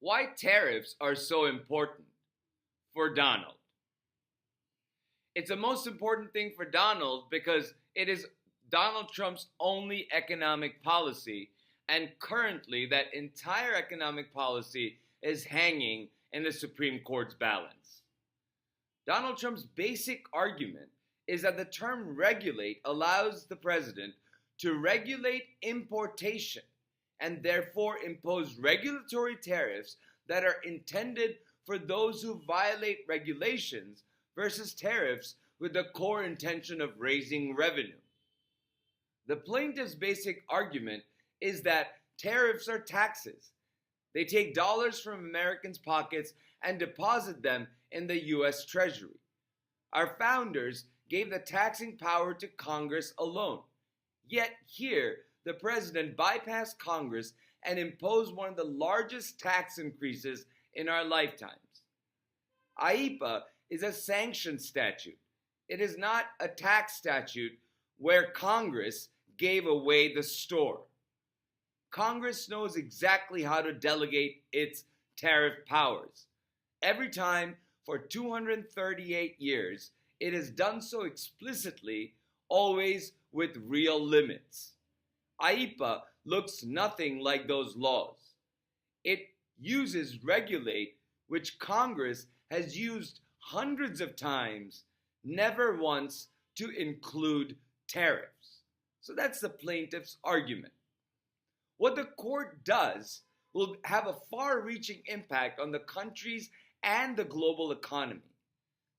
Why tariffs are so important for Donald. It's the most important thing for Donald because it is Donald Trump's only economic policy, and currently that entire economic policy is hanging in the Supreme Court's balance. Donald Trump's basic argument is that the term regulate allows the president to regulate importation and therefore impose regulatory tariffs that are intended for those who violate regulations versus tariffs with the core intention of raising revenue. The plaintiff's basic argument is that tariffs are taxes. They take dollars from Americans' pockets and deposit them in the U.S. Treasury. Our founders gave the taxing power to Congress alone. Yet here, the president bypassed Congress and imposed one of the largest tax increases in our lifetimes. IEEPA is a sanctioned statute. It is not a tax statute where Congress gave away the store. Congress knows exactly how to delegate its tariff powers. Every time for 238 years, it has done so explicitly, always with real limits. IEEPA looks nothing like those laws. It uses regulate, which Congress has used hundreds of times, never once to include tariffs. So that's the plaintiff's argument. What the court does will have a far-reaching impact on the country's and the global economy.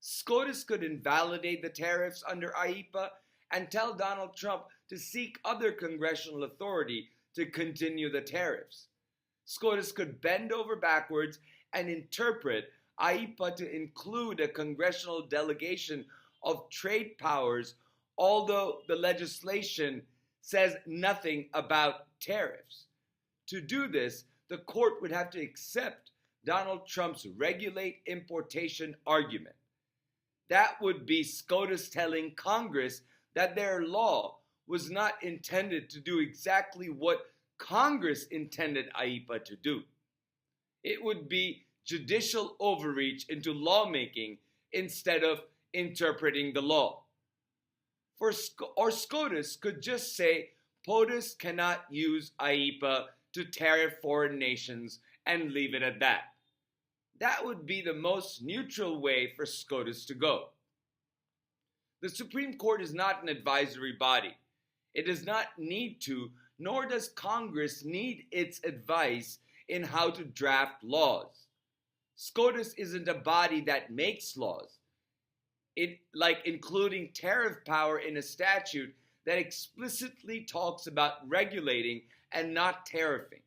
SCOTUS could invalidate the tariffs under IEEPA and tell Donald Trump to seek other congressional authority to continue the tariffs. SCOTUS could bend over backwards and interpret IEEPA to include a congressional delegation of trade powers, although the legislation says nothing about tariffs. To do this, the court would have to accept Donald Trump's regulate importation argument. That would be SCOTUS telling Congress that their law was not intended to do exactly what Congress intended IEEPA to do. It would be judicial overreach into lawmaking instead of interpreting the law. Or SCOTUS could just say POTUS cannot use IEEPA to tariff foreign nations and leave it at that. That would be the most neutral way for SCOTUS to go. The Supreme Court is not an advisory body. It does not need to, nor does Congress need its advice in how to draft laws. SCOTUS isn't a body that makes laws. Like including tariff power in a statute that explicitly talks about regulating and not tariffing.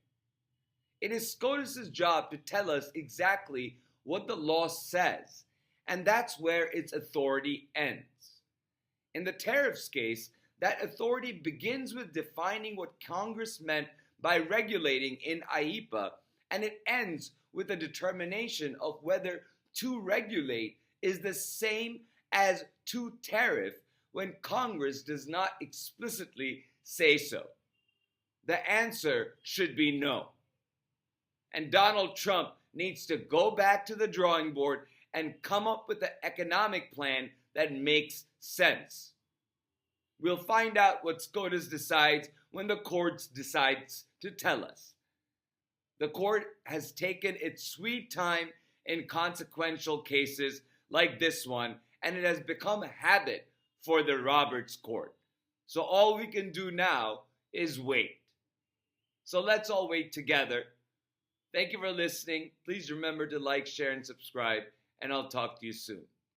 It is SCOTUS's job to tell us exactly what the law says, and that's where its authority ends. In the tariffs case, that authority begins with defining what Congress meant by regulating in IEEPA, and it ends with a determination of whether to regulate is the same as to tariff when Congress does not explicitly say so. The answer should be no. And Donald Trump needs to go back to the drawing board and come up with an economic plan that makes sense. We'll find out what SCOTUS decides when the court decides to tell us. The court has taken its sweet time in consequential cases like this one, and it has become a habit for the Roberts Court. So all we can do now is wait. So let's all wait together. Thank you for listening. Please remember to like, share, and subscribe, and I'll talk to you soon.